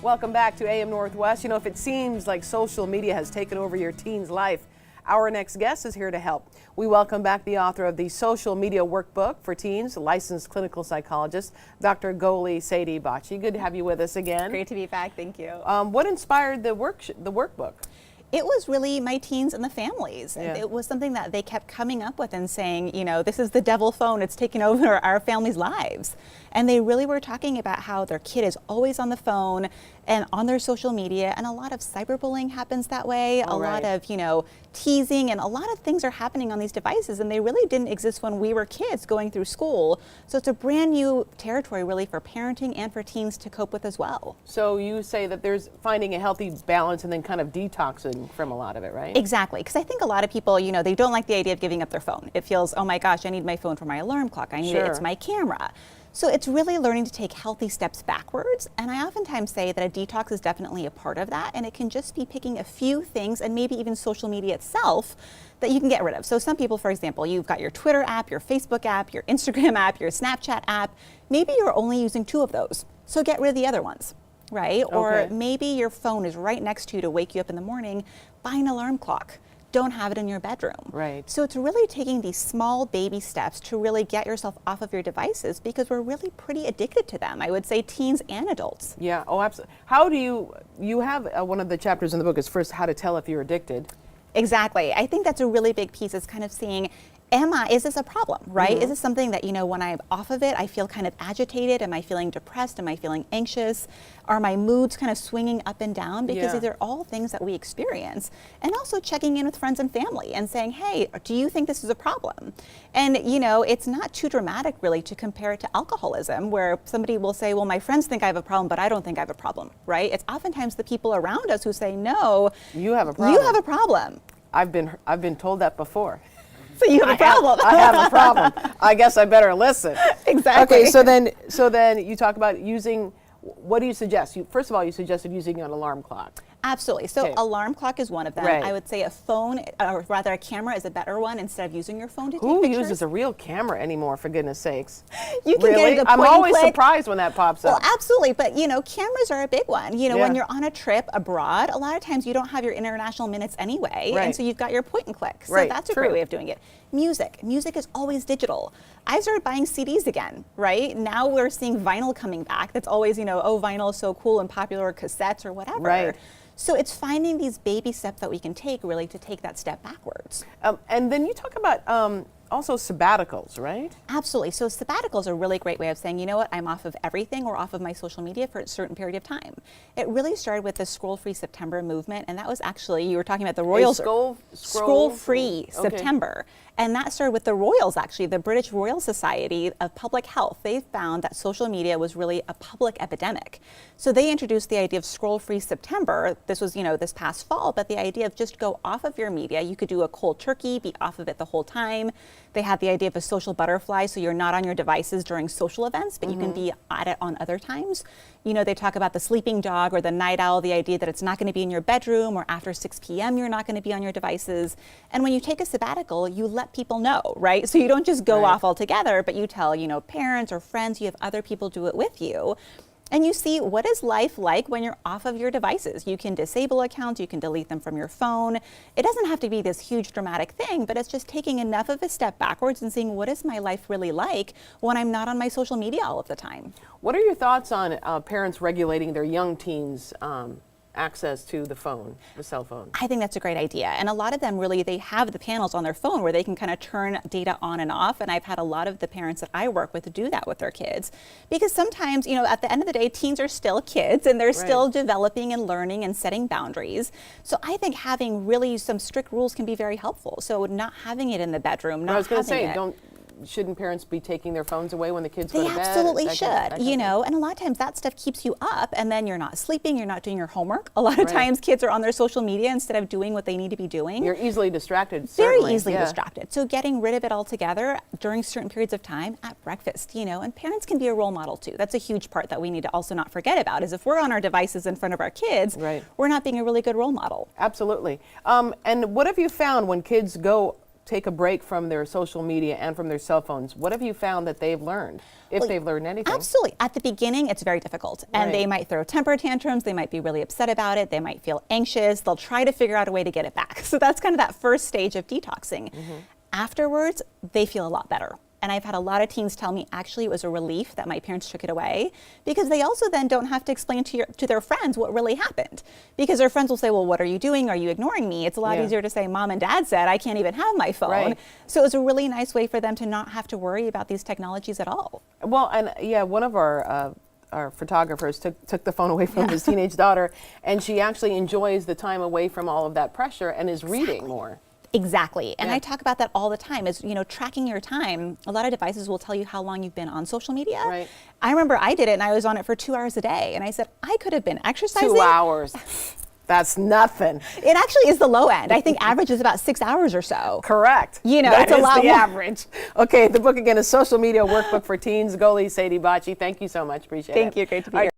Welcome back to AM Northwest. You know, if it seems like social media has taken over your teen's life, our next guest is here to help. We welcome back the author of the Social Media Workbook for Teens, licensed clinical psychologist, Dr. Goli Sadie Bachi. Good to have you with us again. Great to be back, thank you. What inspired the workbook? It was really my teens and the families. Yeah. It was something that they kept coming up with and saying, you know, this is the devil phone, it's taken over our families' lives. And they really were talking about how their kid is always on the phone and on their social media, and a lot of cyberbullying happens that way, lot of, you know, teasing, and a lot of things are happening on these devices, and they really didn't exist when we were kids going through school. So it's a brand new territory really for parenting and for teens to cope with as well. So you say that there's finding a healthy balance and then kind of detoxing from a lot of it, right? Exactly, because I think a lot of people, you know, they don't like the idea of giving up their phone. It feels, oh my gosh, I need my phone for my alarm clock, I need it, it's my camera. So it's really learning to take healthy steps backwards, and I oftentimes say that a detox is definitely a part of that, and it can just be picking a few things, and maybe even social media itself, that you can get rid of. So some people, for example, you've got your Twitter app, your Facebook app, your Instagram app, your Snapchat app. Maybe you're only using 2 of those, so get rid of the other ones, right? Okay. Or maybe your phone is right next to you to wake you up in the morning. Buy an alarm clock. Don't have it in your bedroom. Right. So it's really taking these small baby steps to really get yourself off of your devices, because we're really pretty addicted to them. I would say teens and adults. Yeah, oh, absolutely. How do you have one of the chapters in the book is first how to tell if you're addicted. Exactly. I think that's a really big piece, is kind of seeing, is this a problem, right? Is this something that, you know, when I'm off of it, I feel kind of agitated? Am I feeling depressed? Am I feeling anxious? Are my moods kind of swinging up and down? Because these are all things that we experience. And also checking in with friends and family and saying, hey, do you think this is a problem? And, you know, it's not too dramatic really to compare it to alcoholism, where somebody will say, well, my friends think I have a problem, but I don't think I have a problem, right? It's oftentimes the people around us who say, no, you have a problem. You have a problem. I've been told that before. So you have a problem. I have a problem. I guess I better listen. Exactly. Okay, so then you talk about using, what do you suggest? First of all, you suggested using an alarm clock. Absolutely. So alarm clock is one of them. Right. I would say a phone, or rather a camera, is a better one instead of using your phone to take Who pictures. uses a real camera anymore, for goodness sakes? You can really? get a I'm point always click. surprised when that pops up. Well, absolutely, but you know, cameras are a big one. You know, when you're on a trip abroad, a lot of times you don't have your international minutes anyway, and so you've got your point and click. So that's a great way of doing it. Music is always digital. I started buying CDs again, right? Now we're seeing vinyl coming back. That's always, you know, oh, vinyl is so cool and popular, or cassettes or whatever. Right. So it's finding these baby steps that we can take really to take that step backwards. And then you talk about also sabbaticals, right? Absolutely. So sabbaticals are a really great way of saying, you know what, I'm off of everything or off of my social media for a certain period of time. It really started with the Scroll-Free September movement, and that was actually, you were talking about the Royals. Scroll-Free September. And that started with the Royals, actually, the British Royal Society of Public Health. They found that social media was really a public epidemic. So they introduced the idea of Scroll-Free September. This was, you know, this past fall, but the idea of just go off of your media. You could do a cold turkey, be off of it the whole time. They had the idea of a social butterfly, so you're not on your devices during social events, but you can be at it on other times. You know, they talk about the sleeping dog or the night owl, the idea that it's not going to be in your bedroom, or after 6 p.m. you're not going to be on your devices. And when you take a sabbatical, you let people know, right? So you don't just go off altogether, but you tell, you know, parents or friends, you have other people do it with you. And you see, what is life like when you're off of your devices? You can disable accounts, you can delete them from your phone. It doesn't have to be this huge dramatic thing, but it's just taking enough of a step backwards and seeing, what is my life really like when I'm not on my social media all of the time? What are your thoughts on parents regulating their young teens' access to the phone, the cell phone? I think that's a great idea. And a lot of them really, they have the panels on their phone where they can kind of turn data on and off. And I've had a lot of the parents that I work with do that with their kids. Because sometimes, you know, at the end of the day, teens are still kids and they're still developing and learning and setting boundaries. So I think having really some strict rules can be very helpful. So not having it in the bedroom, not having it. I was going to say, shouldn't parents be taking their phones away when the kids go to bed? They absolutely should, you know, and a lot of times that stuff keeps you up, and then you're not sleeping, you're not doing your homework. A lot of times kids are on their social media instead of doing what they need to be doing. You're easily distracted, certainly. Very easily distracted. So getting rid of it altogether during certain periods of time at breakfast, you know, and parents can be a role model too. That's a huge part that we need to also not forget about, is if we're on our devices in front of our kids, we're not being a really good role model. Absolutely. And what have you found when kids go take a break from their social media and from their cell phones, what have you found that they've learned, if they've learned anything? Absolutely. At the beginning, it's very difficult. And they might throw temper tantrums. They might be really upset about it. They might feel anxious. They'll try to figure out a way to get it back. So that's kind of that first stage of detoxing. Afterwards, they feel a lot better. And I've had a lot of teens tell me, actually, it was a relief that my parents took it away, because they also then don't have to explain to their friends what really happened. Because their friends will say, well, what are you doing? Are you ignoring me? It's a lot easier to say, Mom and Dad said, I can't even have my phone. So it was a really nice way for them to not have to worry about these technologies at all. Well, and yeah, one of our photographers took the phone away from his teenage daughter, and she actually enjoys the time away from all of that pressure and is reading more. Exactly. And I talk about that all the time, is, you know, tracking your time. A lot of devices will tell you how long you've been on social media. I remember I did it and I was on it for 2 hours a day. And I said, I could have been exercising. 2 hours. That's nothing. It actually is the low end. I think average is about 6 hours or so. Correct. You know, it's a lot the more. average. Okay, the book again is Social Media Workbook for Teens. Goalie Sadie Bocci, thank you so much. Appreciate it. Thank you. Great to be here.